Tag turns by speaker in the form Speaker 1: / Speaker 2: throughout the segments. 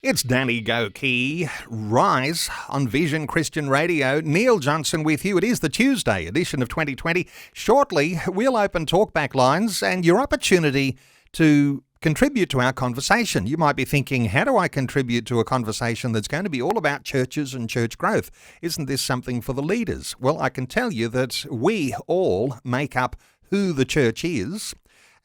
Speaker 1: It's Danny Gokey, Rise on Vision Christian Radio. Neil Johnson with you. It is the Tuesday edition of 2020. Shortly, we'll open talkback lines and your opportunity to contribute to our conversation. You might be thinking, how do I contribute to a conversation that's going to be all about churches and church growth? Isn't this something for the leaders? Well, I can tell you that we all make up who the church is.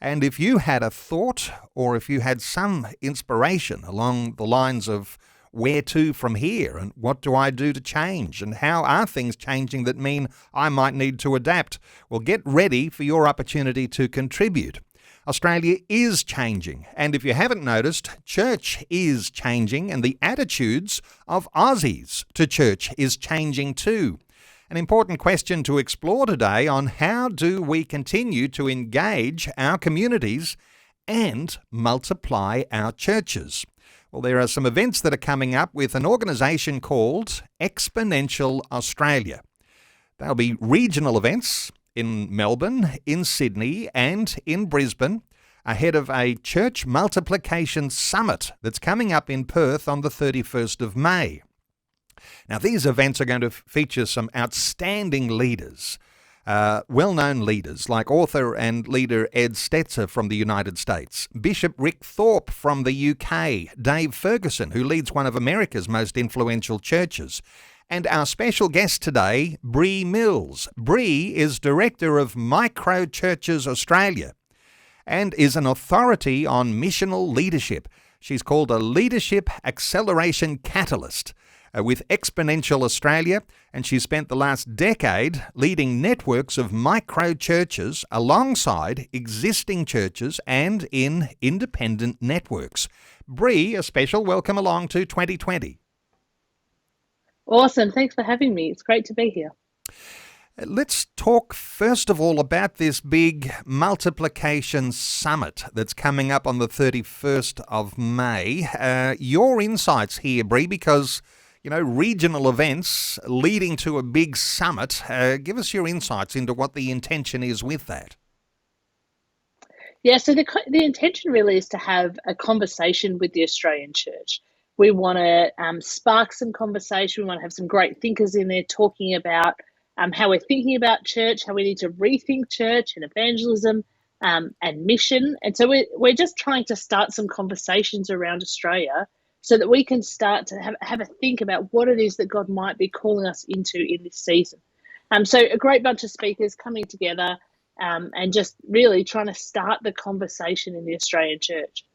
Speaker 1: And if you had a thought or if you had some inspiration along the lines of where to from here and what do I do to change and how are things changing that mean I might need to adapt, well, get ready for your opportunity to contribute. Australia is changing, and if you haven't noticed, church is changing and the attitudes of Aussies to church is changing too. An important question to explore today on how do we continue to engage our communities and multiply our churches. Well, there are some events that are coming up with an organisation called Exponential Australia. There'll be regional events in Melbourne, in Sydney and in Brisbane ahead of a church multiplication summit that's coming up in Perth on the 31st of May. Now, these events are going to feature some outstanding leaders, well-known leaders like author and leader Ed Stetzer from the United States, Bishop Rick Thorpe from the UK, Dave Ferguson, who leads one of America's most influential churches, and our special guest today, Bree Mills. Bree is Director of Micro Churches Australia and is an authority on missional leadership. She's called a Leadership Accelleration Catalyst with Exponential Australia, and she spent the last decade leading networks of micro churches alongside existing churches and in independent networks. Bree, a special welcome along to 2020.
Speaker 2: Awesome. Thanks for having me. It's great to be here.
Speaker 1: Let's talk first of all about this big multiplication summit that's coming up on the 31st of May. Your insights here, Bree, because regional events leading to a big summit. Give us your insights into what the intention is with that.
Speaker 2: Yeah, so the intention really is to have a conversation with the Australian church. We want to spark some conversation. We want to have some great thinkers in there talking about how we're thinking about church, how we need to rethink church and evangelism and mission. And so we're just trying to start some conversations around Australia so that we can start to have a think about what it is that God might be calling us into in this season. So a great bunch of speakers coming together and just really trying to start the conversation in the Australian church.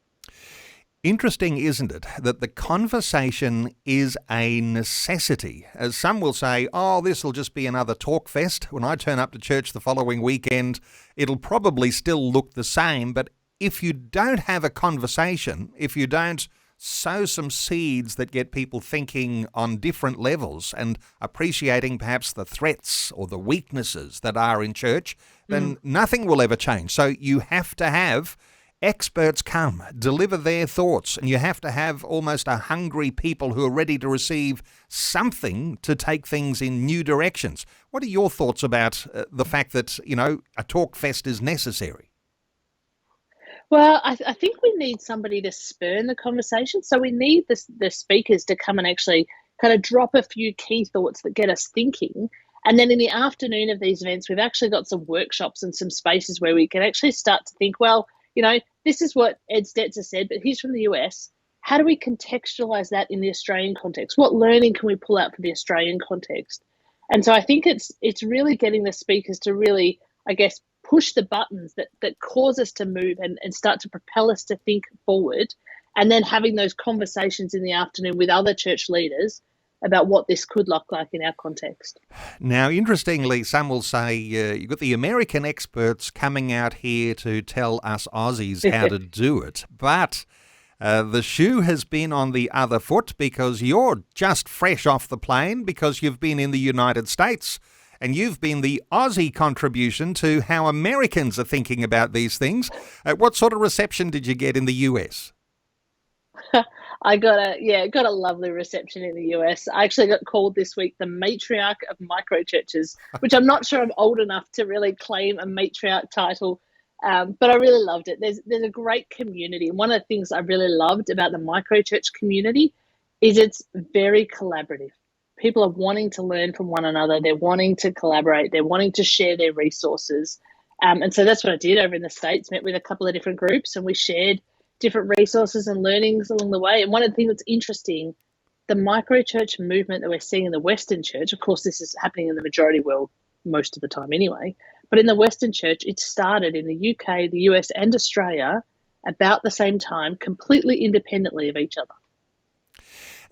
Speaker 1: Interesting, isn't it, that the conversation is a necessity. As some will say, this will just be another talk fest. When I turn up to church the following weekend, it'll probably still look the same. But if you don't have a conversation, if you don't sow some seeds that get people thinking on different levels and appreciating perhaps the threats or the weaknesses that are in church, then nothing will ever change. So you have to have experts come, deliver their thoughts, and you have to have almost a hungry people who are ready to receive something to take things in new directions. What are your thoughts about the fact that, a talk fest is necessary?
Speaker 2: Well, I think we need somebody to spur the conversation. So we need the speakers to come and actually kind of drop a few key thoughts that get us thinking. And then in the afternoon of these events, we've actually got some workshops and some spaces where we can actually start to think, well, this is what Ed Stetzer said, but he's from the US. How do we contextualize that in the Australian context? What learning can we pull out for the Australian context? And so I think it's really getting the speakers to really, push the buttons that cause us to move and start to propel us to think forward, and then having those conversations in the afternoon with other church leaders about what this could look like in our context.
Speaker 1: Now, interestingly, some will say you've got the American experts coming out here to tell us Aussies how to do it, but the shoe has been on the other foot because you're just fresh off the plane because you've been in the United States. And you've been the Aussie contribution to how Americans are thinking about these things. What sort of reception did you get in the US?
Speaker 2: I got a lovely reception in the US. I actually got called this week the matriarch of micro churches, which I'm not sure I'm old enough to really claim a matriarch title But I really loved it. There's a great community. And one of the things I really loved about the microchurch community is it's very collaborative. People are wanting to learn from one another. They're wanting to collaborate. They're wanting to share their resources. And so that's what I did over in the States, met with a couple of different groups, and we shared different resources and learnings along the way. And one of the things that's interesting, the microchurch movement that we're seeing in the Western church, of course, this is happening in the majority world most of the time anyway, but in the Western church, it started in the UK, the US, and Australia about the same time, completely independently of each other.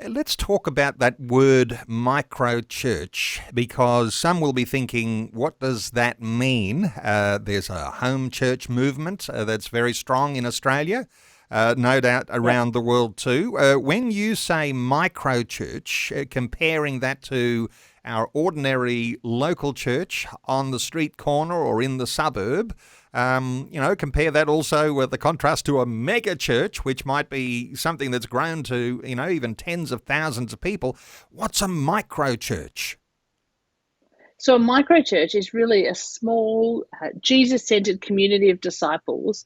Speaker 1: Let's talk about that word microchurch, because some will be thinking, what does that mean? There's a home church movement that's very strong in Australia, no doubt around the world too. When you say microchurch, comparing that to our ordinary local church on the street corner or in the suburb, compare that also with the contrast to a mega church, which might be something that's grown to, even tens of thousands of people. What's a micro church?
Speaker 2: So a micro church is really a small, Jesus-centered community of disciples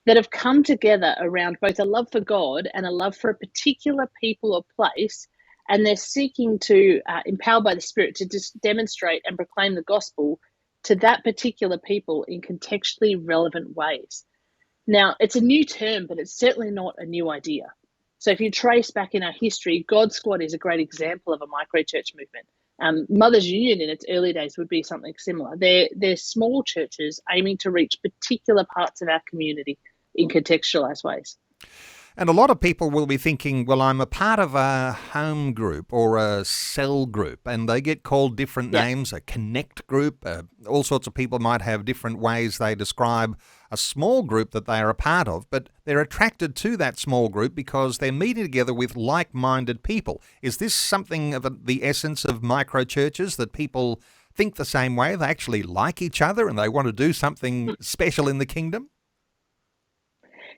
Speaker 2: that have come together around both a love for God and a love for a particular people or place, and they're seeking to, empowered by the Spirit, to just demonstrate and proclaim the gospel to that particular people in contextually relevant ways. Now, it's a new term, but it's certainly not a new idea. So if you trace back in our history, God Squad is a great example of a micro-church movement. Mothers Union in its early days would be something similar. They're small churches aiming to reach particular parts of our community in contextualized ways.
Speaker 1: And a lot of people will be thinking, well, I'm a part of a home group or a cell group, and they get called different names, a connect group. All sorts of people might have different ways they describe a small group that they are a part of, but they're attracted to that small group because they're meeting together with like-minded people. Is this something of the essence of micro-churches, that people think the same way, they actually like each other and they want to do something special in the kingdom?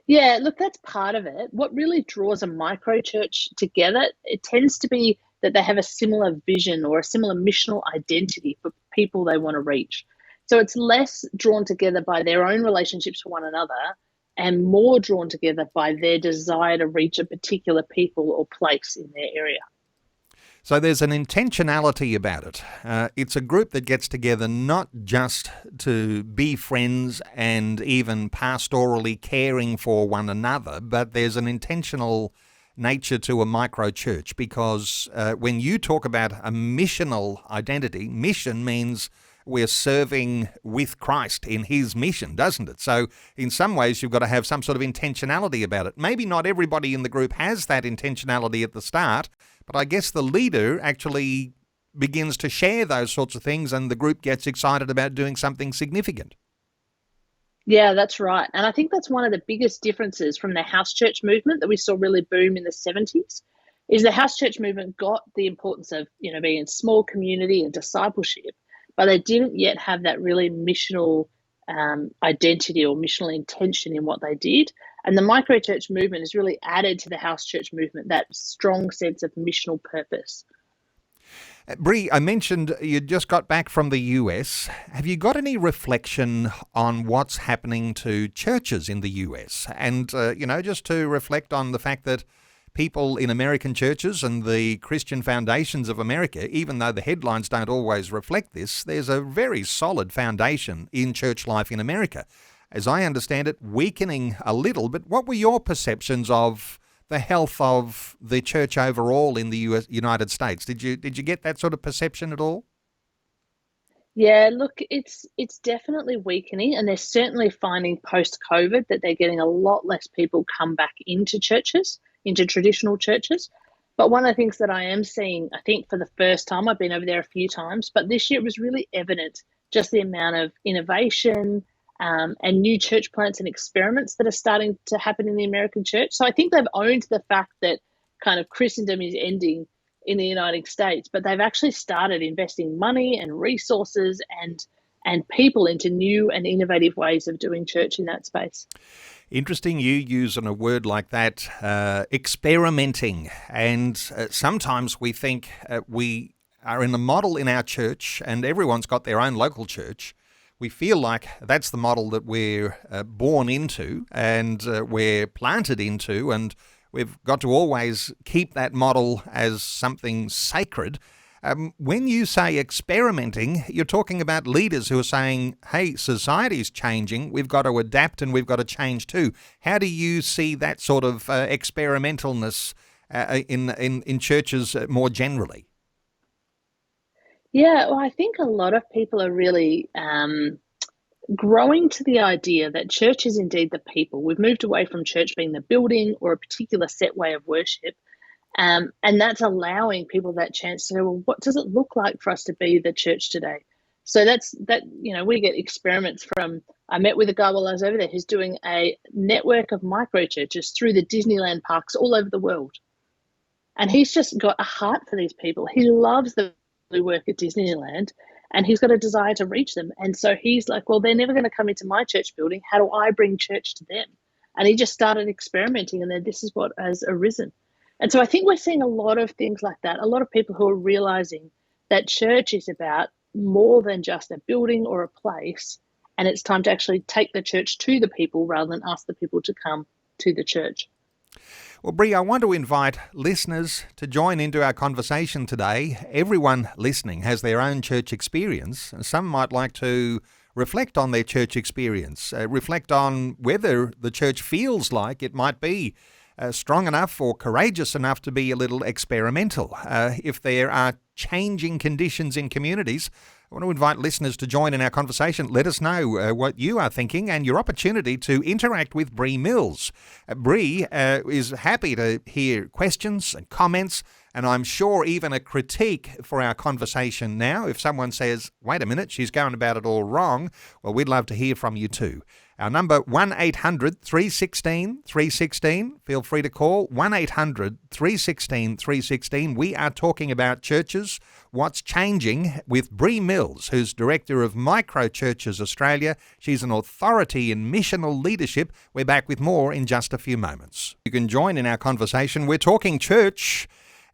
Speaker 2: Yeah, look, that's part of it. What really draws a micro church together, it tends to be that they have a similar vision or a similar missional identity for people they want to reach. So it's less drawn together by their own relationships with one another and more drawn together by their desire to reach a particular people or place in their area.
Speaker 1: So there's an intentionality about it. It's a group that gets together not just to be friends and even pastorally caring for one another, but there's an intentional nature to a micro church, because when you talk about a missional identity, mission means we're serving with Christ in his mission, doesn't it? So in some ways, you've got to have some sort of intentionality about it. Maybe not everybody in the group has that intentionality at the start, but I guess the leader actually begins to share those sorts of things and the group gets excited about doing something significant.
Speaker 2: Yeah, that's right. And I think that's one of the biggest differences from the house church movement that we saw really boom in the 70s, is the house church movement got the importance of, being in small community and discipleship, but they didn't yet have that really missional identity or missional intention in what they did. And the microchurch movement has really added to the house church movement that strong sense of missional purpose.
Speaker 1: Bree, I mentioned you just got back from the US. Have you got any reflection on what's happening to churches in the US? And, just to reflect on the fact that people in American churches and the Christian foundations of America, even though the headlines don't always reflect this, there's a very solid foundation in church life in America. As I understand it, weakening a little, but what were your perceptions of the health of the church overall in the United States? Did you get that sort of perception at all?
Speaker 2: Yeah, look, it's definitely weakening, and they're certainly finding post-COVID that they're getting a lot less people come back into churches, into traditional churches. But one of the things that I am seeing, I think for the first time, I've been over there a few times, but this year it was really evident just the amount of innovation and new church plants and experiments that are starting to happen in the American church. So I think they've owned the fact that kind of Christendom is ending in the United States, but they've actually started investing money and resources and people into new and innovative ways of doing church in that space.
Speaker 1: Interesting you using a word like that, experimenting. And sometimes we think we are in a model in our church and everyone's got their own local church, we feel like that's the model that we're born into and we're planted into, and we've got to always keep that model as something sacred. When you say experimenting, you're talking about leaders who are saying, hey, society's changing, we've got to adapt and we've got to change too. How do you see that sort of experimentalness in churches more generally?
Speaker 2: Yeah, well, I think a lot of people are really growing to the idea that church is indeed the people. We've moved away from church being the building or a particular set way of worship. And that's allowing people that chance to say, well, what does it look like for us to be the church today? So we get experiments from, I met with a guy while I was over there who's doing a network of micro churches through the Disneyland parks all over the world. And he's just got a heart for these people. He loves the work at Disneyland and he's got a desire to reach them. And so he's like, well, they're never going to come into my church building. How do I bring church to them? And he just started experimenting, and then this is what has arisen. And so I think we're seeing a lot of things like that, a lot of people who are realizing that church is about more than just a building or a place, and it's time to actually take the church to the people rather than ask the people to come to the church.
Speaker 1: Well, Bree, I want to invite listeners to join into our conversation today. Everyone listening has their own church experience. Some might like to reflect on their church experience, reflect on whether the church feels like it might be strong enough or courageous enough to be a little experimental. If there are changing conditions in communities, I want to invite listeners to join in our conversation. Let us know what you are thinking and your opportunity to interact with Bree Mills. Bree is happy to hear questions and comments, and I'm sure even a critique for our conversation now. If someone says, wait a minute, she's going about it all wrong, well, we'd love to hear from you too. Our number, 1-800-316-316. Feel free to call, 1-800-316-316. We are talking about churches, what's changing, with Bree Mills, who's Director of Micro Churches Australia. She's an authority in missional leadership. We're back with more in just a few moments. You can join in our conversation. We're talking church,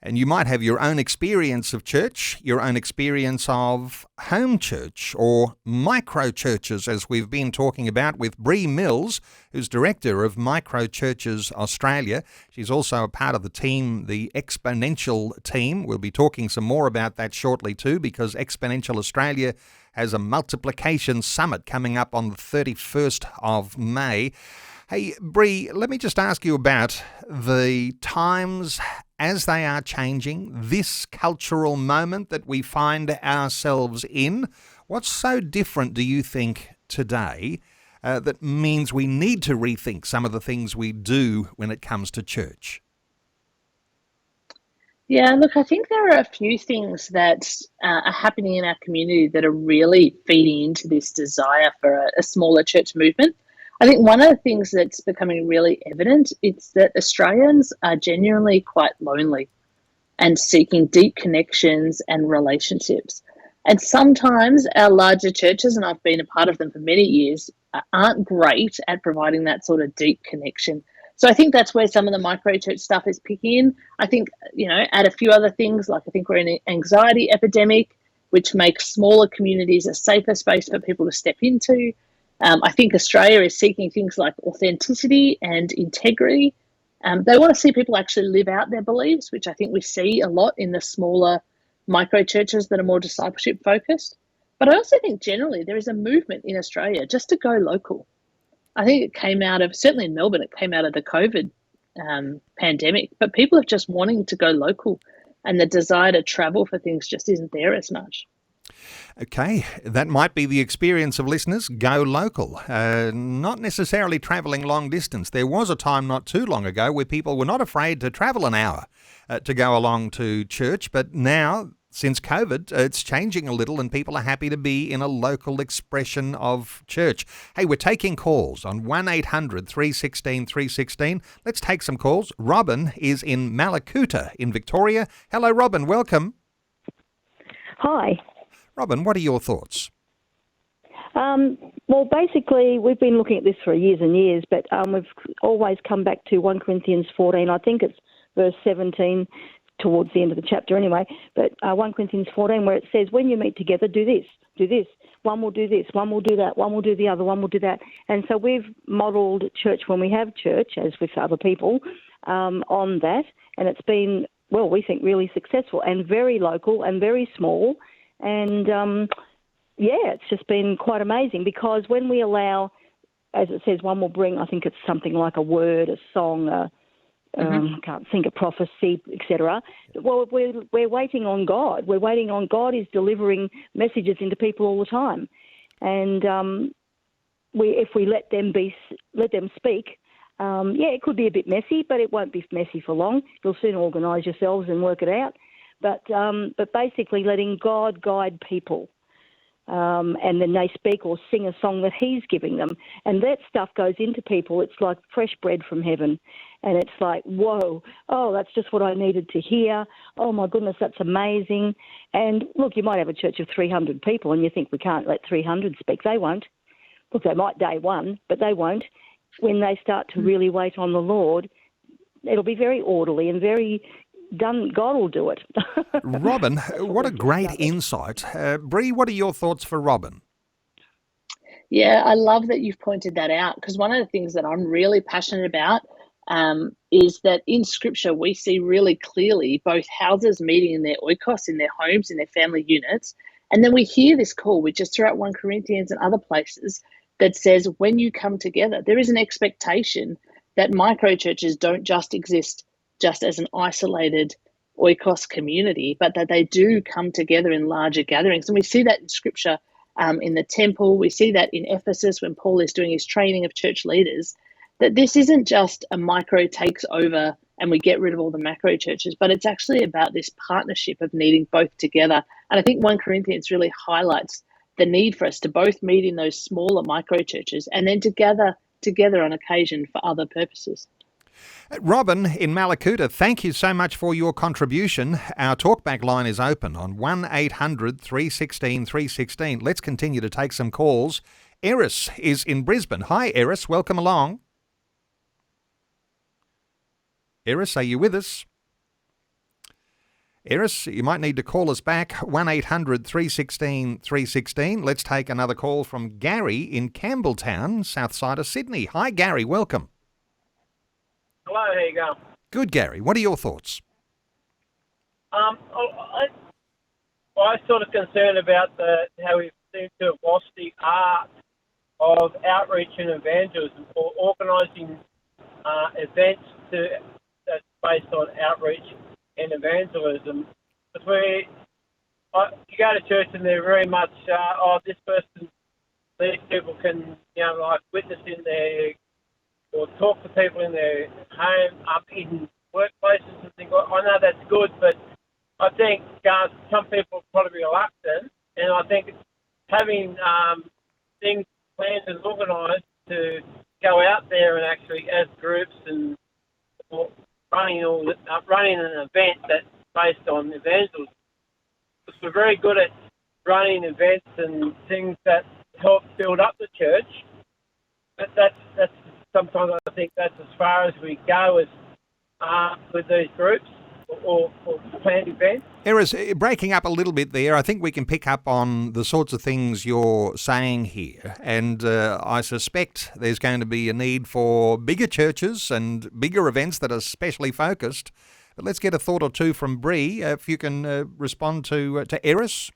Speaker 1: and you might have your own experience of church, your own experience of home church or micro churches, as we've been talking about with Bree Mills, who's Director of Micro Churches Australia. She's also a part of the team, the Exponential team. We'll be talking some more about that shortly too, because Exponential Australia has a multiplication summit coming up on the 31st of May. Hey, Bree, let me just ask you about the times as they are changing, this cultural moment that we find ourselves in. What's so different, do you think, today that means we need to rethink some of the things we do when it comes to church?
Speaker 2: Yeah, look, I think there are a few things that are happening in our community that are really feeding into this desire for a smaller church movement. I think one of the things that's becoming really evident is that Australians are genuinely quite lonely and seeking deep connections and relationships. And sometimes our larger churches, and I've been a part of them for many years, aren't great at providing that sort of deep connection. So I think that's where some of the micro church stuff is picking in. I think, add a few other things, like I think we're in an anxiety epidemic, which makes smaller communities a safer space for people to step into. I think Australia is seeking things like authenticity and integrity. They want to see people actually live out their beliefs, which I think we see a lot in the smaller micro churches that are more discipleship focused. But I also think generally there is a movement in Australia just to go local. I think it came out of, certainly in Melbourne, it came out of the COVID pandemic, but people are just wanting to go local, and the desire to travel for things just isn't there as much.
Speaker 1: Okay, that might be the experience of listeners. Go local, not necessarily travelling long distance. There was a time not too long ago where people were not afraid to travel an hour to go along to church, but now, since COVID, it's changing a little and people are happy to be in a local expression of church. Hey, we're taking calls on 1-800-316-316. Let's take some calls. Robin is in Mallacoota in Victoria. Hello, Robin. Welcome.
Speaker 3: Hi.
Speaker 1: Robin, what are your thoughts?
Speaker 3: Well, basically, we've been looking at this for years and years, but we've always come back to 1 Corinthians 14. I think it's verse 17. towards the end of the chapter anyway, but 1 Corinthians 14, where it says, when you meet together, do this, do this. One will do this, one will do that, one will do the other, one will do that. And so we've modelled church when we have church, as with other people, on that. And it's been, well, we think really successful and very local and very small. And, it's just been quite amazing, because when we allow, as it says, one will bring, I think it's something like a word, a song, I can't think of prophecy, etc. Well, we're waiting on God. We're waiting on God is delivering messages into people all the time, and if we let them speak, it could be a bit messy, but it won't be messy for long. You'll soon organise yourselves and work it out. But basically, letting God guide people. And then they speak or sing a song that he's giving them. And that stuff goes into people. It's like fresh bread from heaven. And it's like, whoa, oh, that's just what I needed to hear. Oh, my goodness, that's amazing. And look, you might have a church of 300 people and you think we can't let 300 speak. They won't. Look, they might day one, but they won't. When they start to really wait on the Lord, it'll be very orderly and very done. God will do it.
Speaker 1: Robin, what a great insight. Bree, what are your thoughts for Robin?
Speaker 2: Yeah, I love that you've pointed that out, because one of the things that I'm really passionate about is that in Scripture we see really clearly both houses meeting in their oikos, in their homes, in their family units, and then we hear this call, which is throughout 1 Corinthians and other places, that says when you come together, there is an expectation that microchurches don't just exist just as an isolated oikos community, but that they do come together in larger gatherings. And we see that in Scripture, in the temple. We see that in Ephesus when Paul is doing his training of church leaders, that this isn't just a micro takes over and we get rid of all the macro churches, but it's actually about this partnership of needing both together. And I think 1 Corinthians really highlights the need for us to both meet in those smaller micro churches and then to gather together on occasion for other purposes.
Speaker 1: Robin in Malakuta, thank you so much for your contribution. Our talkback line is open on 1800 316 316. Let's continue to take some calls. Eris is in Brisbane. Hi, Eris. Welcome along. Eris, are you with us? Eris, you might need to call us back, 1800 316 316. Let's take another call from Gary in Campbelltown, south side of Sydney. Hi, Gary. Welcome.
Speaker 4: Hello, how you going?
Speaker 1: Good, Gary. What are your thoughts?
Speaker 4: I'm sort of concerned about how we seem to have lost the art of outreach and evangelism, or organising events that's based on outreach and evangelism. Because you go to church and they're very much, this person, these people can, witness in their, or talk to people in their home, up in workplaces and things. I know that's good, but I think some people are probably reluctant, and I think having things planned and organised to go out there and actually, as groups and running an event that's based on evangelism. Because we're very good at running events and things that help build up the church, but that's sometimes I think that's as far as we go as with these groups or planned events.
Speaker 1: Eris, breaking up a little bit there, I think we can pick up on the sorts of things you're saying here. And I suspect there's going to be a need for bigger churches and bigger events that are specially focused. But let's get a thought or two from Bree, if you can respond to Eris.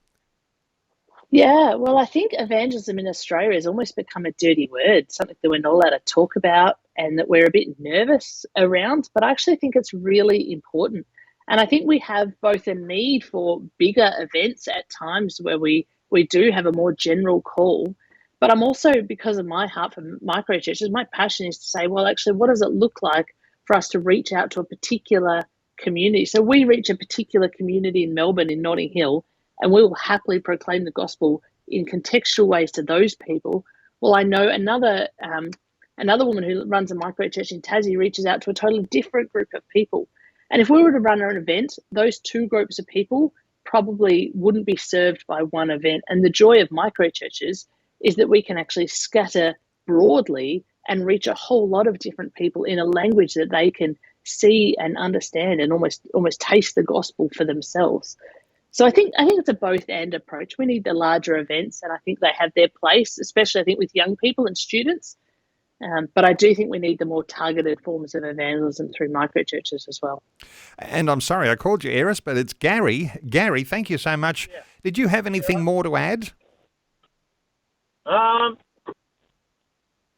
Speaker 2: Yeah, well, I think evangelism in Australia has almost become a dirty word, something that we're not allowed to talk about and that we're a bit nervous around. But I actually think it's really important. And I think we have both a need for bigger events at times where we do have a more general call. But I'm also, because of my heart for micro churches, my passion is to say, well, actually, what does it look like for us to reach out to a particular community? So we reach a particular community in Melbourne, in Notting Hill, and we will happily proclaim the gospel in contextual ways to those people. Well, I know another woman who runs a micro church in Tassie reaches out to a totally different group of people. And if we were to run an event, those two groups of people probably wouldn't be served by one event. And the joy of micro churches is that we can actually scatter broadly and reach a whole lot of different people in a language that they can see and understand and almost taste the gospel for themselves. So I think it's a both and approach. We need the larger events, and I think they have their place, especially I think with young people and students. But I do think we need the more targeted forms of evangelism through microchurches as well.
Speaker 1: And I'm sorry, I called you Eris, but it's Gary. Gary, thank you so much.
Speaker 4: Yeah.
Speaker 1: Did you have anything more to add?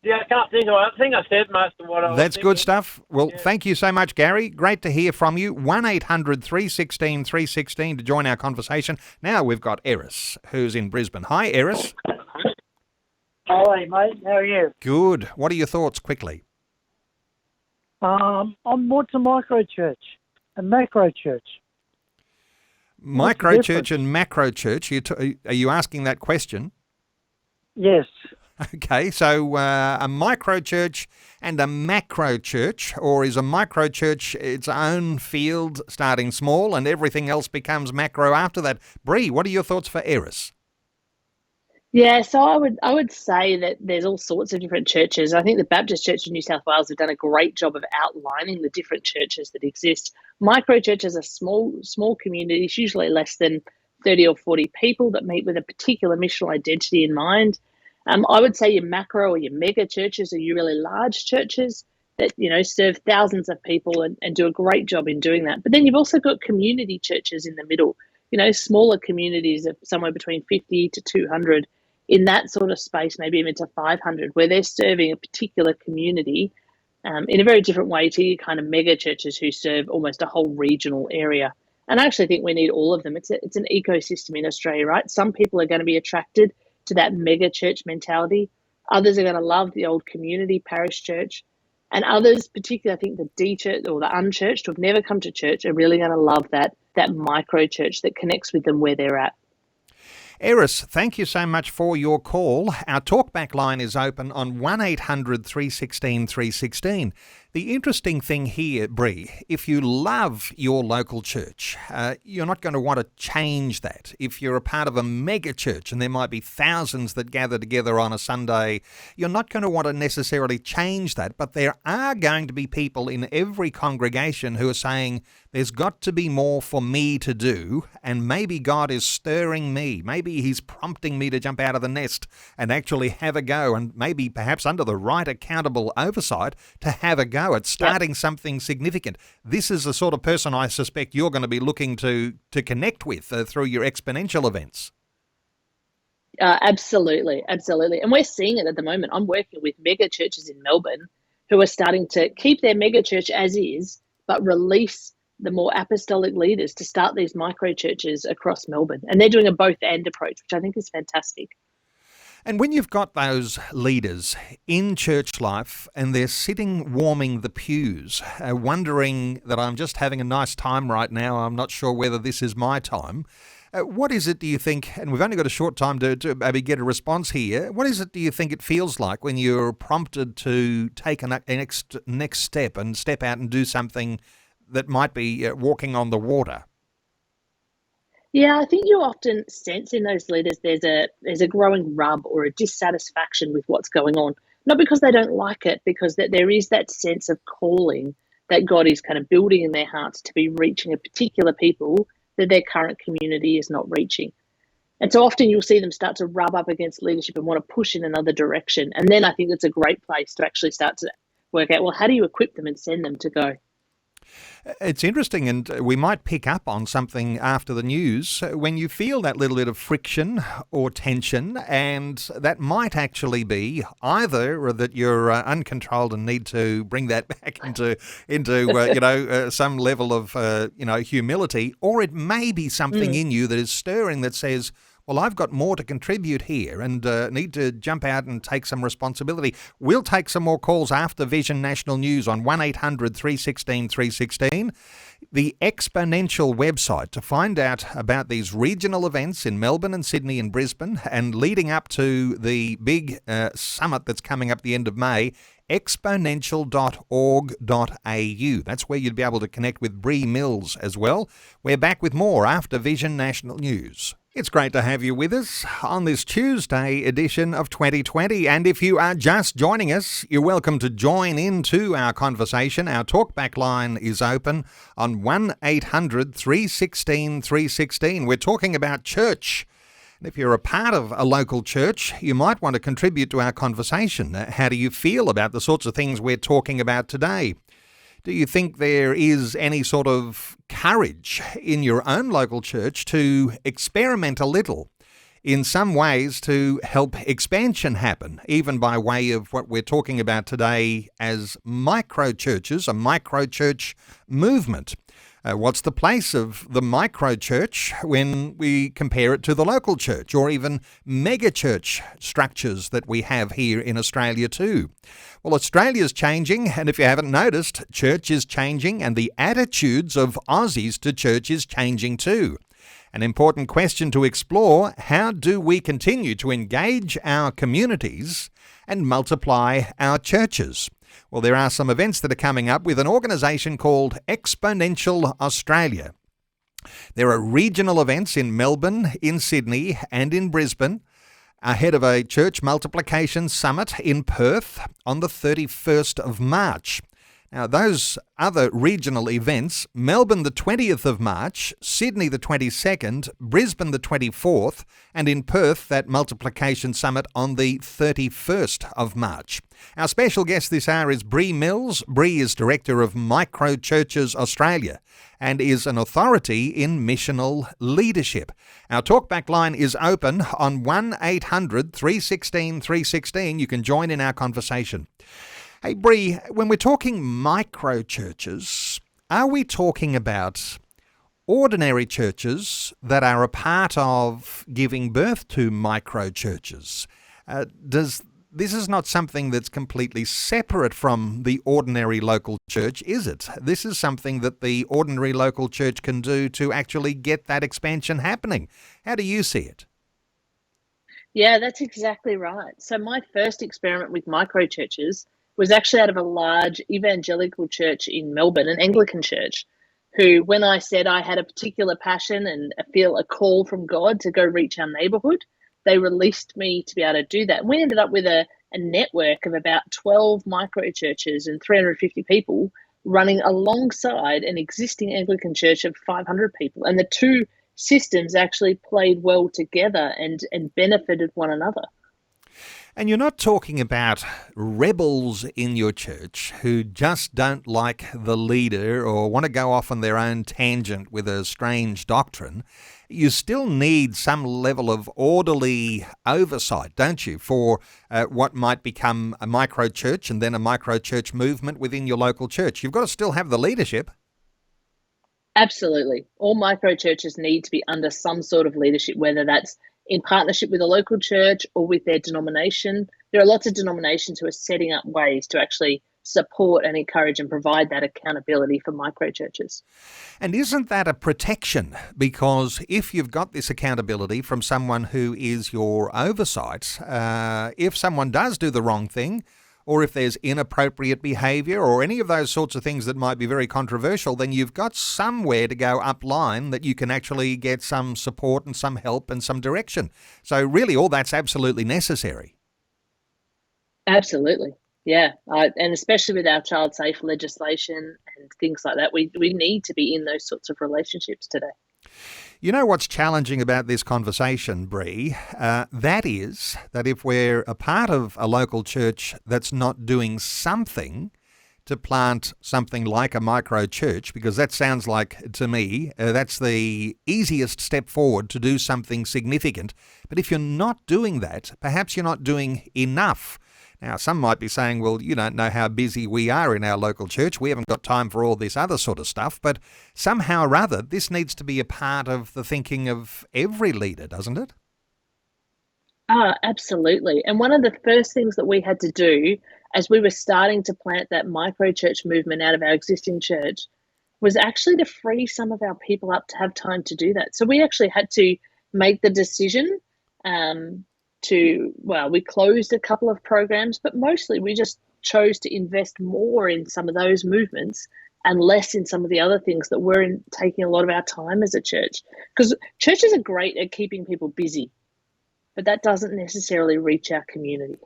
Speaker 4: Yeah, I can't think of it. I think I said most of what I was
Speaker 1: That's
Speaker 4: thinking.
Speaker 1: good stuff. Well, Thank you so much, Gary. Great to hear from you. 1-800-316-316 to join our conversation. Now we've got Eris, who's in Brisbane. Hi, Eris.
Speaker 5: Hi, mate. How are you?
Speaker 1: Good. What are your thoughts quickly?
Speaker 5: I'm more to microchurch and macro church.
Speaker 1: Microchurch and macro church. Are you asking that question?
Speaker 5: Yes.
Speaker 1: Okay, so a micro church and a macro church, or is a micro church its own field starting small and everything else becomes macro after that? Bree, what are your thoughts for Eris?
Speaker 2: Yeah, so I would say that there's all sorts of different churches. I think the Baptist Church in New South Wales have done a great job of outlining the different churches that exist. Micro churches are small communities, usually less than 30 or 40 people that meet with a particular missional identity in mind. I would say your macro or your mega churches are your really large churches that serve thousands of people and do a great job in doing that. But then you've also got community churches in the middle, smaller communities of somewhere between 50 to 200 in that sort of space, maybe even to 500, where they're serving a particular community in a very different way to your kind of mega churches who serve almost a whole regional area. And I actually think we need all of them. It's an ecosystem in Australia, right? Some people are going to be attracted to that mega church mentality. Others are going to love the old community parish church. And others, particularly I think the de-church or the unchurched who have never come to church, are really going to love that micro church that connects with them where they're at.
Speaker 1: Eris, thank you so much for your call. Our talkback line is open on 1-800-316-316. The interesting thing here, Bree, if you love your local church, you're not going to want to change that. If you're a part of a mega church and there might be thousands that gather together on a Sunday, you're not going to want to necessarily change that. But there are going to be people in every congregation who are saying, there's got to be more for me to do, and maybe God is stirring me. Maybe he's prompting me to jump out of the nest and actually have a go, and maybe perhaps under the right accountable oversight to have a go at starting something significant. This is the sort of person I suspect you're going to be looking to connect with through your exponential events.
Speaker 2: Absolutely. And we're seeing it at the moment. I'm working with mega churches in Melbourne who are starting to keep their mega church as is, but release the more apostolic leaders to start these micro churches across Melbourne. And they're doing a both and approach, which I think is fantastic.
Speaker 1: And when you've got those leaders in church life and they're sitting warming the pews, wondering that I'm just having a nice time right now, I'm not sure whether this is my time, what is it, do you think, and we've only got a short time to maybe get a response here, what is it do you think it feels like when you're prompted to take a next step and step out and do something that might be walking on the water?
Speaker 2: Yeah, I think you often sense in those leaders there's a growing rub or a dissatisfaction with what's going on. Not because they don't like it, because that there is that sense of calling that God is kind of building in their hearts to be reaching a particular people that their current community is not reaching. And so often you'll see them start to rub up against leadership and want to push in another direction. And then I think it's a great place to actually start to work out, well, how do you equip them and send them to go?
Speaker 1: It's interesting, and we might pick up on something after the news when you feel that little bit of friction or tension, and that might actually be either that you're uncontrolled and need to bring that back into some level of humility, or it may be something in you that is stirring that says, well, I've got more to contribute here and need to jump out and take some responsibility. We'll take some more calls after Vision National News on 1-800-316-316. The Exponential website to find out about these regional events in Melbourne and Sydney and Brisbane and leading up to the big summit that's coming up the end of May, exponential.org.au. That's where you'd be able to connect with Bree Mills as well. We're back with more after Vision National News. It's great to have you with us on this Tuesday edition of 2020. And if you are just joining us, you're welcome to join into our conversation. Our talkback line is open on 1800 316 316. We're talking about church. And if you're a part of a local church, you might want to contribute to our conversation. How do you feel about the sorts of things we're talking about today? Do you think there is any sort of courage in your own local church to experiment a little in some ways to help expansion happen, even by way of what we're talking about today as micro-churches, a micro-church movement? What's the place of the micro-church when we compare it to the local church or even mega-church structures that we have here in Australia too? Well, Australia's changing, and if you haven't noticed, church is changing and the attitudes of Aussies to church is changing too. An important question to explore: how do we continue to engage our communities and multiply our churches? Well, there are some events that are coming up with an organisation called Exponential Australia. There are regional events in Melbourne, in Sydney and in Brisbane, ahead of a church multiplication summit in Perth on the 31st of March. Now, those other regional events, Melbourne the 20th of March, Sydney the 22nd, Brisbane the 24th, and in Perth, that multiplication summit on the 31st of March. Our special guest this hour is Bree Mills. Bree is Director of Micro Churches Australia and is an authority in missional leadership. Our talkback line is open on 1800 316 316. You can join in our conversation. Hey, Bree, when we're talking micro-churches, are we talking about ordinary churches that are a part of giving birth to micro-churches? This is not something that's completely separate from the ordinary local church, is it? This is something that the ordinary local church can do to actually get that expansion happening. How do you see it?
Speaker 2: Yeah, that's exactly right. So my first experiment with micro-churches was actually out of a large evangelical church in Melbourne, an Anglican church, who, when I said I had a particular passion and I feel a call from God to go reach our neighbourhood, they released me to be able to do that. And we ended up with a network of about 12 micro churches and 350 people running alongside an existing Anglican church of 500 people. And the two systems actually played well together and benefited one another.
Speaker 1: And you're not talking about rebels in your church who just don't like the leader or want to go off on their own tangent with a strange doctrine. You still need some level of orderly oversight, don't you, for what might become a micro-church and then a micro-church movement within your local church. You've got to still have the leadership.
Speaker 2: Absolutely. All micro churches need to be under some sort of leadership, whether that's in partnership with a local church or with their denomination. There are lots of denominations who are setting up ways to actually support and encourage and provide that accountability for micro churches.
Speaker 1: And isn't that a protection? Because if you've got this accountability from someone who is your oversight, if someone does do the wrong thing, or if there's inappropriate behaviour or any of those sorts of things that might be very controversial, then you've got somewhere to go upline that you can actually get some support and some help and some direction. So really all that's absolutely necessary.
Speaker 2: Absolutely. Yeah. And especially with our child safe legislation and things like that, we need to be in those sorts of relationships today.
Speaker 1: You know what's challenging about this conversation, Bree? That is that if we're a part of a local church that's not doing something to plant something like a micro church, because that sounds like, to me, that's the easiest step forward to do something significant. But if you're not doing that, perhaps you're not doing enough. Now, some might be saying, well, you don't know how busy we are in our local church. We haven't got time for all this other sort of stuff. But somehow or other, this needs to be a part of the thinking of every leader, doesn't it?
Speaker 2: Absolutely. And one of the first things that we had to do as we were starting to plant that micro church movement out of our existing church was actually to free some of our people up to have time to do that. So we actually had to make the decision we closed a couple of programs, but mostly we just chose to invest more in some of those movements and less in some of the other things that we're taking a lot of our time as a church. Because churches are great at keeping people busy, but that doesn't necessarily reach our community.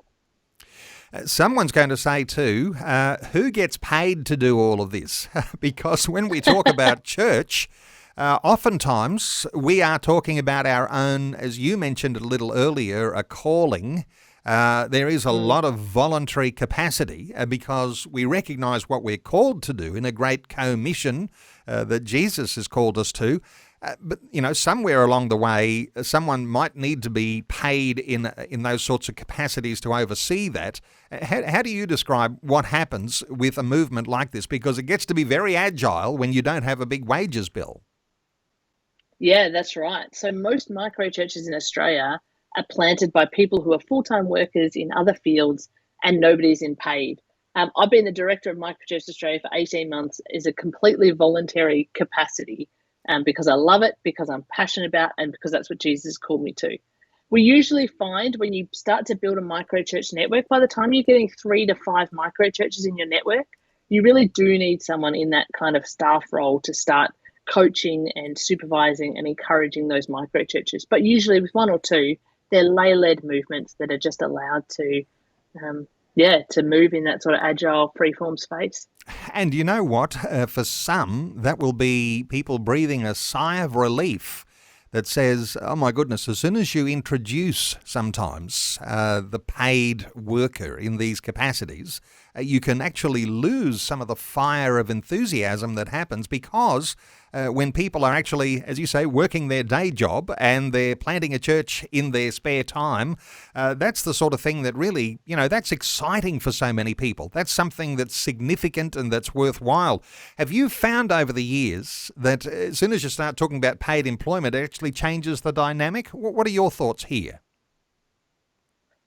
Speaker 1: Someone's going to say too, who gets paid to do all of this? Because when we talk about church, oftentimes we are talking about our own, as you mentioned a little earlier, a calling. There is a lot of voluntary capacity because we recognise what we're called to do in a great commission that Jesus has called us to. But, somewhere along the way, someone might need to be paid in those sorts of capacities to oversee that. How do you describe what happens with a movement like this? Because it gets to be very agile when you don't have a big wages bill.
Speaker 2: Yeah, that's right. So most micro churches in Australia are planted by people who are full-time workers in other fields and nobody's in paid. I've been the director of Microchurch Australia for 18 months as a completely voluntary capacity. Because I love it, because I'm passionate about, and because that's what Jesus called me to. We usually find when you start to build a microchurch network, by the time you're getting 3 to 5 microchurches in your network, you really do need someone in that kind of staff role to start coaching and supervising and encouraging those microchurches. But usually with 1 or 2, they're lay-led movements that are just allowed to move in that sort of agile, freeform space.
Speaker 1: And you know what? For some, that will be people breathing a sigh of relief that says, oh my goodness, as soon as you introduce sometimes the paid worker in these capacities, you can actually lose some of the fire of enthusiasm that happens because when people are actually, as you say, working their day job and they're planting a church in their spare time, that's the sort of thing that really, that's exciting for so many people. That's something that's significant and that's worthwhile. Have you found over the years that as soon as you start talking about paid employment, it actually changes the dynamic? What are your thoughts here?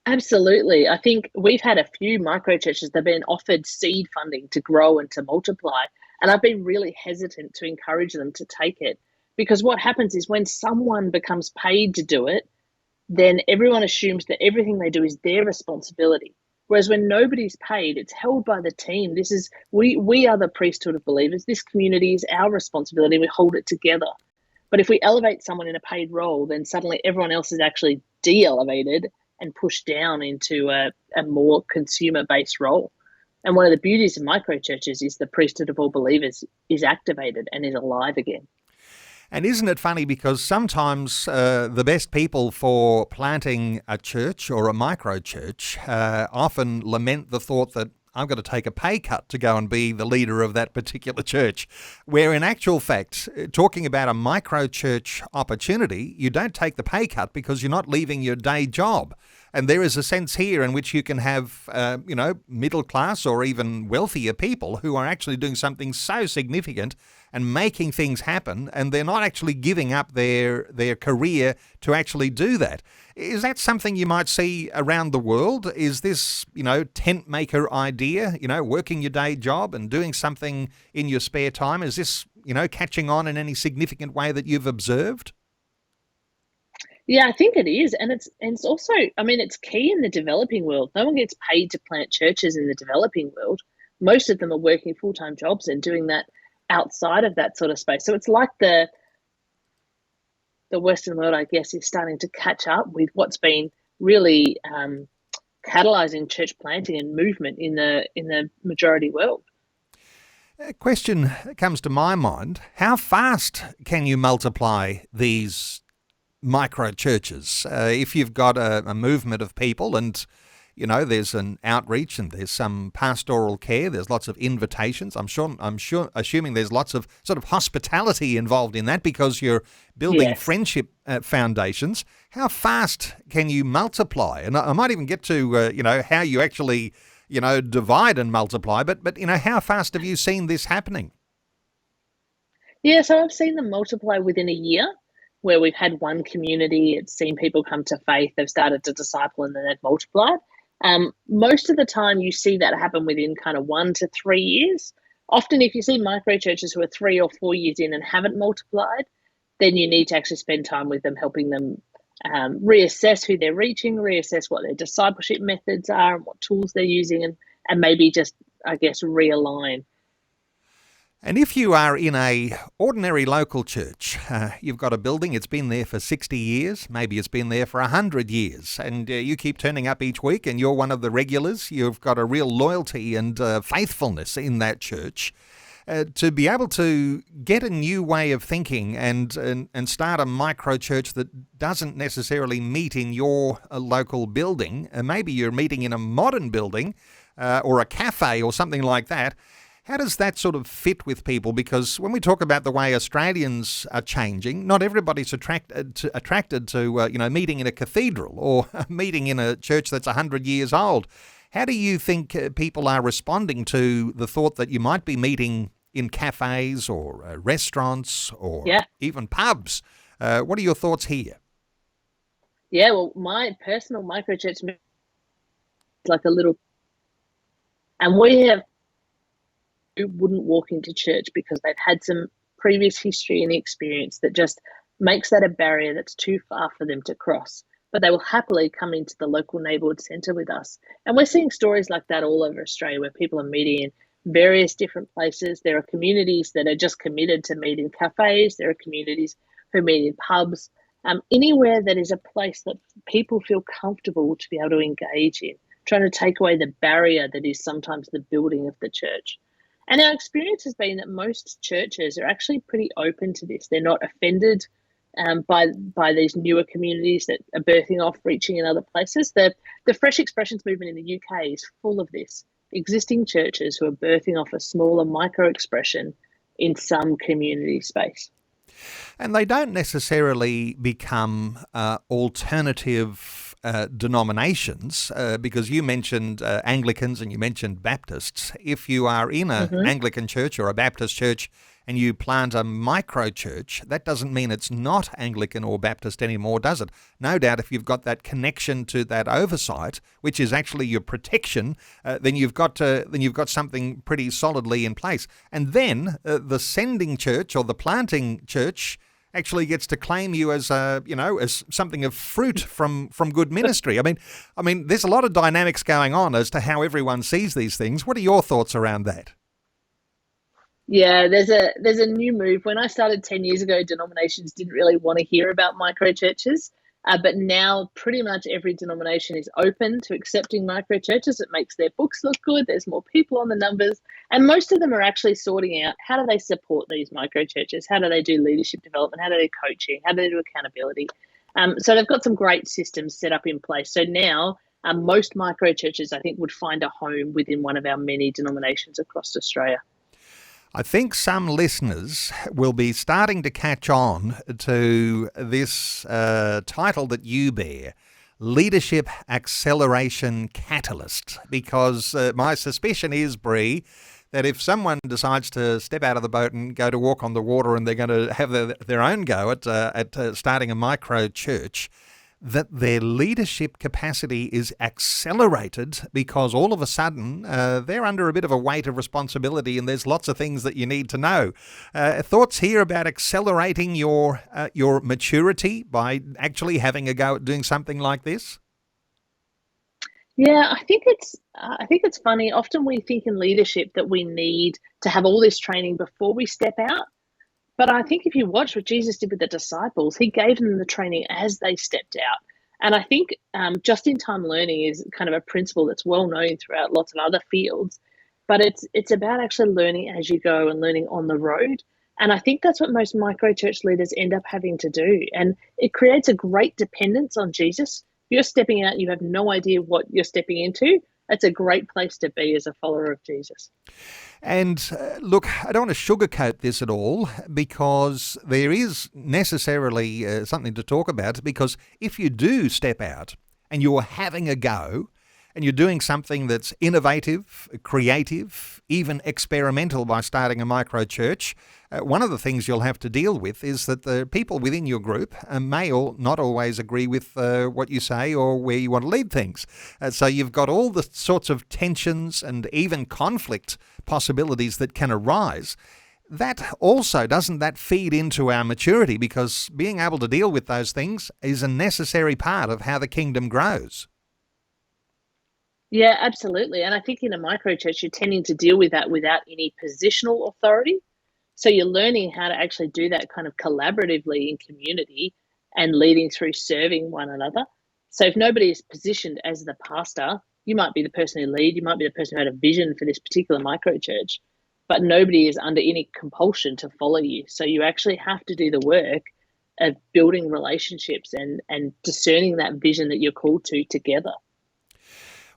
Speaker 2: Absolutely. I think we've had a few micro churches that have been offered seed funding to grow and to multiply. And I've been really hesitant to encourage them to take it because what happens is when someone becomes paid to do it, then everyone assumes that everything they do is their responsibility. Whereas when nobody's paid, it's held by the team. We are the priesthood of believers. This community is our responsibility. We hold it together. But if we elevate someone in a paid role, then suddenly everyone else is actually de-elevated and pushed down into a more consumer-based role. And one of the beauties of microchurches is the priesthood of all believers is activated and is alive again.
Speaker 1: And isn't it funny because sometimes the best people for planting a church or a microchurch often lament the thought that I've got to take a pay cut to go and be the leader of that particular church, where in actual fact, talking about a microchurch opportunity, you don't take the pay cut because you're not leaving your day job. And there is a sense here in which you can have, middle class or even wealthier people who are actually doing something so significant and making things happen, and they're not actually giving up their career to actually do that. Is that something you might see around the world? Is this, tent maker idea, working your day job and doing something in your spare time? Is this, catching on in any significant way that you've observed?
Speaker 2: Yeah, I think it is. And it's also, it's key in the developing world. No one gets paid to plant churches in the developing world. Most of them are working full-time jobs and doing that outside of that sort of space. So it's like the Western world, I guess, is starting to catch up with what's been really catalyzing church planting and movement in the majority world.
Speaker 1: A question comes to my mind. How fast can you multiply these micro churches? If you've got a movement of people and there's an outreach and there's some pastoral care, there's lots of invitations. Assuming there's lots of sort of hospitality involved in that because you're building friendship foundations. How fast can you multiply? And I might even get to how you actually divide and multiply. But how fast have you seen this happening?
Speaker 2: Yeah, so I've seen them multiply within a year. Where we've had one community, it's seen people come to faith, they've started to disciple, and then they've multiplied. Most of the time you see that happen within kind of 1 to 3 years. Often if you see micro churches who are 3 or 4 years in and haven't multiplied, then you need to actually spend time with them, helping them reassess who they're reaching, reassess what their discipleship methods are and what tools they're using, and maybe just, I guess, realign.
Speaker 1: And if you are in a ordinary local church, you've got a building, it's been there for 60 years, maybe it's been there for 100 years, and you keep turning up each week and you're one of the regulars, you've got a real loyalty and faithfulness in that church. To be able to get a new way of thinking and start a micro church that doesn't necessarily meet in your local building, maybe you're meeting in a modern building or a cafe or something like that. How does that sort of fit with people? Because when we talk about the way Australians are changing, not everybody's attracted to meeting in a cathedral or meeting in a church that's 100 years old. How do you think people are responding to the thought that you might be meeting in cafes or restaurants or even pubs? What are your thoughts here?
Speaker 2: Yeah, well, my personal microchurch is like a little, and we have who wouldn't walk into church because they've had some previous history and experience that just makes that a barrier that's too far for them to cross. But they will happily come into the local neighbourhood centre with us. And we're seeing stories like that all over Australia where people are meeting in various different places. There are communities that are just committed to meet in cafes. There are communities who meet in pubs. Anywhere that is a place that people feel comfortable to be able to engage in, trying to take away the barrier that is sometimes the building of the church. And our experience has been that most churches are actually pretty open to this. They're not offended by these newer communities that are birthing off, reaching in other places. The Fresh Expressions movement in the UK is full of this. Existing churches who are birthing off a smaller micro expression in some community space.
Speaker 1: And they don't necessarily become alternative denominations, because you mentioned Anglicans and you mentioned Baptists. If you are in an Anglican church or a Baptist church and you plant a micro church, that doesn't mean it's not Anglican or Baptist anymore, does it? No doubt if you've got that connection to that oversight, which is actually your protection, then you've got something pretty solidly in place. And then the sending church or the planting church actually gets to claim you as as something of fruit from good ministry. I mean, there's a lot of dynamics going on as to how everyone sees these things. What are your thoughts around that?
Speaker 2: Yeah, there's a new move. When I started 10 years ago, denominations didn't really want to hear about micro churches, but now pretty much every denomination is open to accepting micro churches. It makes their books look good. There's more people on the numbers, and most of them are actually sorting out how do they support these micro churches, how do they do leadership development, how do they do coaching, how do they do accountability. So they've got some great systems set up in place. So now most micro churches, I think, would find a home within one of our many denominations across Australia.
Speaker 1: I think some listeners will be starting to catch on to this title that you bear, Leadership Acceleration Catalyst, because my suspicion is, Bree, that if someone decides to step out of the boat and go to walk on the water and they're going to have their own go at starting a micro church, that their leadership capacity is accelerated because all of a sudden they're under a bit of a weight of responsibility and there's lots of things that you need to know. Thoughts here about accelerating your maturity by actually having a go at doing something like this?
Speaker 2: Yeah, I think it's funny. Often we think in leadership that we need to have all this training before we step out. But I think if you watch what Jesus did with the disciples, he gave them the training as they stepped out. And I think just-in-time learning is kind of a principle that's well known throughout lots of other fields. But it's about actually learning as you go and learning on the road. And I think that's what most micro-church leaders end up having to do. And it creates a great dependence on Jesus. If you're stepping out, you have no idea what you're stepping into. It's a great place to be as a follower of Jesus.
Speaker 1: And look, I don't want to sugarcoat this at all because there is necessarily something to talk about, because if you do step out and you're having a go and you're doing something that's innovative, creative, even experimental by starting a micro church, one of the things you'll have to deal with is that the people within your group may or not always agree with what you say or where you want to lead things. So you've got all the sorts of tensions and even conflict possibilities that can arise. That also, doesn't that feed into our maturity? Because being able to deal with those things is a necessary part of how the kingdom grows.
Speaker 2: Yeah, absolutely. And I think in a micro church, you're tending to deal with that without any positional authority. So you're learning how to actually do that kind of collaboratively in community and leading through serving one another. So if nobody is positioned as the pastor, you might be the person who lead, you might be the person who had a vision for this particular micro church, but nobody is under any compulsion to follow you. So you actually have to do the work of building relationships and discerning that vision that you're called to together.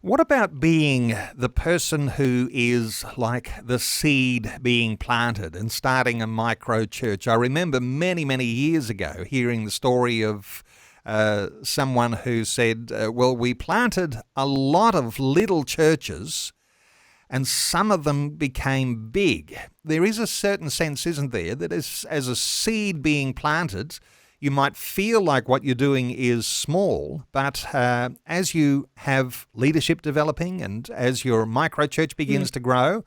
Speaker 1: What about being the person who is like the seed being planted and starting a micro church? I remember many, many years ago hearing the story of someone who said, well, we planted a lot of little churches and some of them became big. There is a certain sense, isn't there, that as a seed being planted, you might feel like what you're doing is small, but as you have leadership developing and as your micro church begins to grow,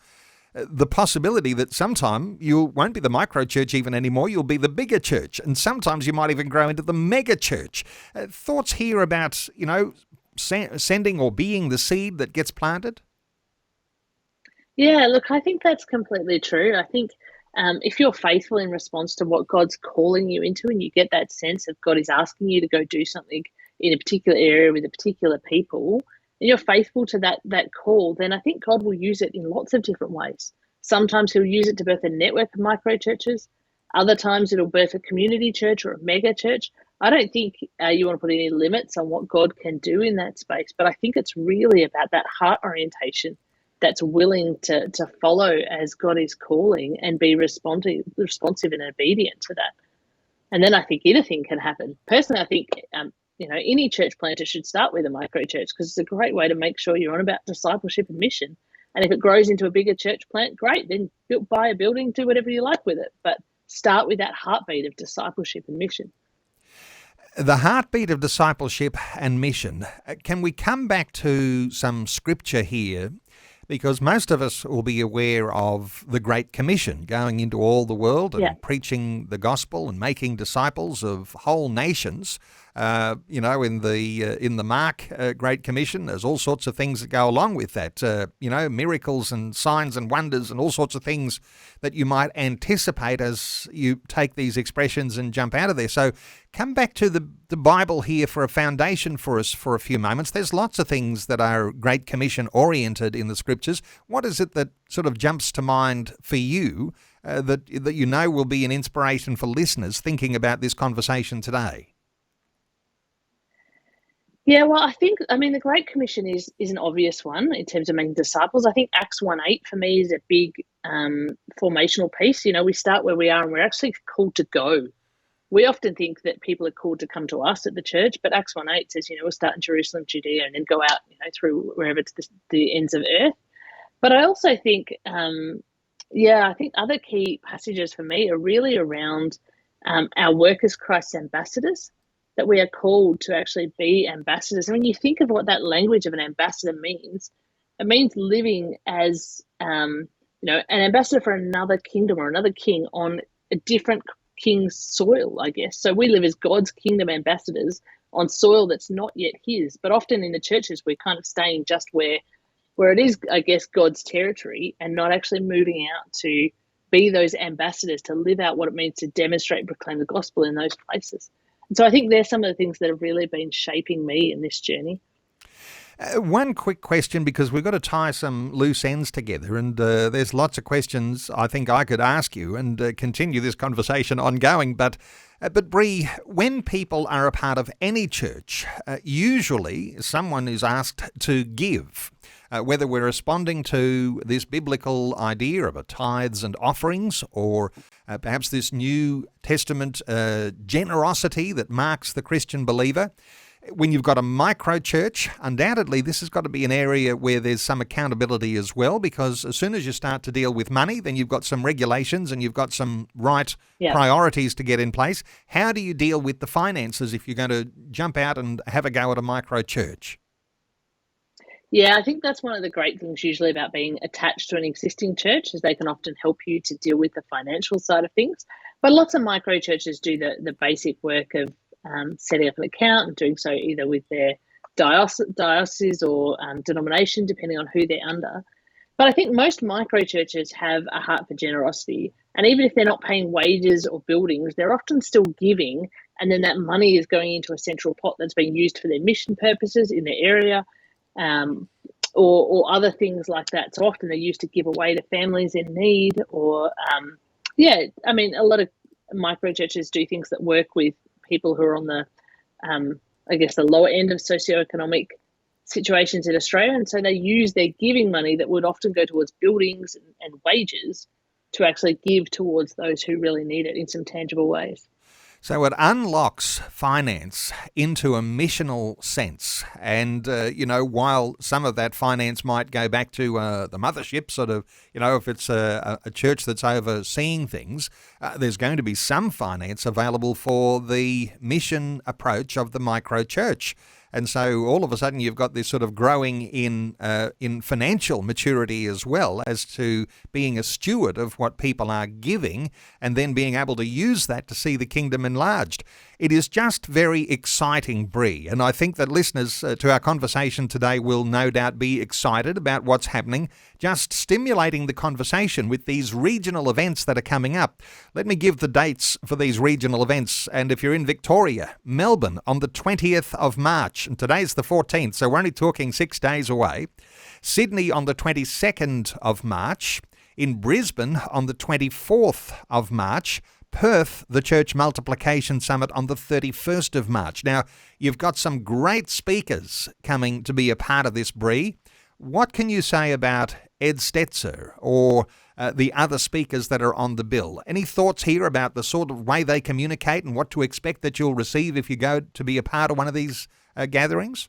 Speaker 1: the possibility that sometime you won't be the micro church even anymore, you'll be the bigger church, and sometimes you might even grow into the mega church. Thoughts here about, sending or being the seed that gets planted?
Speaker 2: Yeah, look, I think that's completely true. I think if you're faithful in response to what God's calling you into, and you get that sense of God is asking you to go do something in a particular area with a particular people, and you're faithful to that call, then I think God will use it in lots of different ways. Sometimes he'll use it to birth a network of micro churches. Other times it'll birth a community church or a mega church. I don't think you want to put any limits on what God can do in that space, but I think it's really about that heart orientation that's willing to follow as God is calling and be responsive and obedient to that. And then I think anything can happen. Personally, I think any church planter should start with a micro church because it's a great way to make sure you're on about discipleship and mission. And if it grows into a bigger church plant, great, then buy a building, do whatever you like with it. But start with that heartbeat of discipleship and mission.
Speaker 1: The heartbeat of discipleship and mission. Can we come back to some scripture here? Because most of us will be aware of the Great Commission, going into all the world and preaching the gospel and making disciples of whole nations. In the Mark Great Commission, there's all sorts of things that go along with that. Miracles and signs and wonders and all sorts of things that you might anticipate as you take these expressions and jump out of there. So come back to the Bible here for a foundation for us for a few moments. There's lots of things that are Great Commission oriented in the scriptures. What is it that sort of jumps to mind for you that will be an inspiration for listeners thinking about this conversation today?
Speaker 2: Yeah, well, I think, the Great Commission is an obvious one in terms of making disciples. I think Acts 1:8 for me is a big formational piece. We start where we are and we're actually called to go. We often think that people are called to come to us at the church, but Acts 1:8 says, we'll start in Jerusalem, Judea, and then go out, through wherever to the ends of earth. But I also think, I think other key passages for me are really around our work as Christ's ambassadors, that we are called to actually be ambassadors. And when you think of what that language of an ambassador means, it means living as, an ambassador for another kingdom or another king on a different king's soil, I guess. So we live as God's kingdom ambassadors on soil that's not yet his. But often in the churches, we're kind of staying just where it is, I guess, God's territory and not actually moving out to be those ambassadors, to live out what it means to demonstrate and proclaim the gospel in those places. And so I think there's some of the things that have really been shaping me in this journey.
Speaker 1: One quick question, because we've got to tie some loose ends together, and there's lots of questions I think I could ask you and continue this conversation ongoing. But Bree, when people are a part of any church, usually someone is asked to give. Whether we're responding to this biblical idea of a tithes and offerings, or perhaps this New Testament generosity that marks the Christian believer. When you've got a micro church, undoubtedly this has got to be an area where there's some accountability as well, because as soon as you start to deal with money, then you've got some regulations and you've got some priorities to get in place. How do you deal with the finances if you're going to jump out and have a go at a micro church?
Speaker 2: Yeah, I think that's one of the great things usually about being attached to an existing church, is they can often help you to deal with the financial side of things. But lots of micro churches do the basic work of setting up an account and doing so either with their diocese or denomination, depending on who they're under. But I think most micro churches have a heart for generosity, And even if they're not paying wages or buildings, they're often still giving, and then that money is going into a central pot that's being used for their mission purposes in their area, or other things like that. So often they're used to give away to families in need, or a lot of micro churches do things that work with people who are on the the lower end of socioeconomic situations in Australia, and so they use their giving money that would often go towards buildings and wages to actually give towards those who really need it in some tangible ways.
Speaker 1: So it unlocks finance into a missional sense. And, while some of that finance might go back to the mothership, sort of, if it's a church that's overseeing things, there's going to be some finance available for the mission approach of the micro church. And so all of a sudden you've got this sort of growing in financial maturity as well as to being a steward of what people are giving and then being able to use that to see the kingdom enlarged. It is just very exciting, Bree, and I think that listeners to our conversation today will no doubt be excited about what's happening, just stimulating the conversation with these regional events that are coming up. Let me give the dates for these regional events, and if you're in Victoria, Melbourne on the 20th of March, and today's the 14th, so we're only talking 6 days away. Sydney on the 22nd of March, in Brisbane on the 24th of March, Perth, the Church Multiplication Summit on the 31st of March. Now, you've got some great speakers coming to be a part of this, Bree. What can you say about Ed Stetzer or the other speakers that are on the bill? Any thoughts here about the sort of way they communicate and what to expect that you'll receive if you go to be a part of one of these gatherings?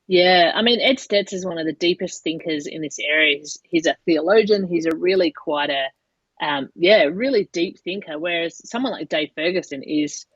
Speaker 2: Yeah, Ed Stetzer is one of the deepest thinkers in this area. He's a theologian. He's a really quite a really deep thinker. Whereas someone like Dave Ferguson he is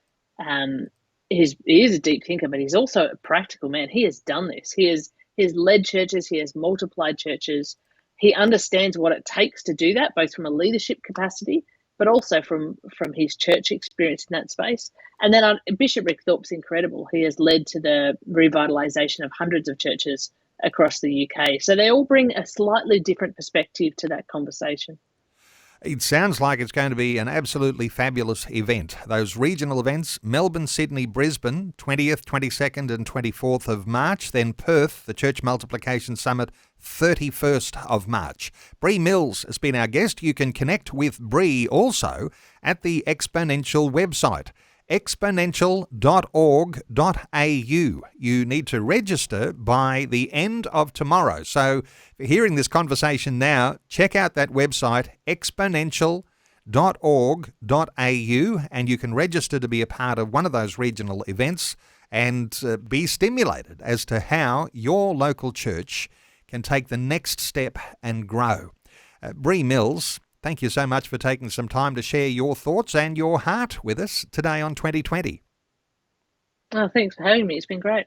Speaker 2: a deep thinker, but he's also a practical man. He has done this. He has led churches. He has multiplied churches. He understands what it takes to do that, both from a leadership capacity, but also from his church experience in that space. And then Bishop Rick Thorpe's incredible. He has led to the revitalisation of hundreds of churches across the UK. So they all bring a slightly different perspective to that conversation.
Speaker 1: It sounds like it's going to be an absolutely fabulous event. Those regional events, Melbourne, Sydney, Brisbane, 20th, 22nd and 24th of March. Then Perth, the Church Multiplication Summit, 31st of March. Bree Mills has been our guest. You can connect with Bree also at the Exponential website, exponential.org.au. You need to register by the end of tomorrow. So if you're hearing this conversation now, check out that website, exponential.org.au, and you can register to be a part of one of those regional events and be stimulated as to how your local church can take the next step and grow. Bree Mills, thank you so much for taking some time to share your thoughts and your heart with us today on 2020.
Speaker 2: Oh, thanks for having me. It's been great.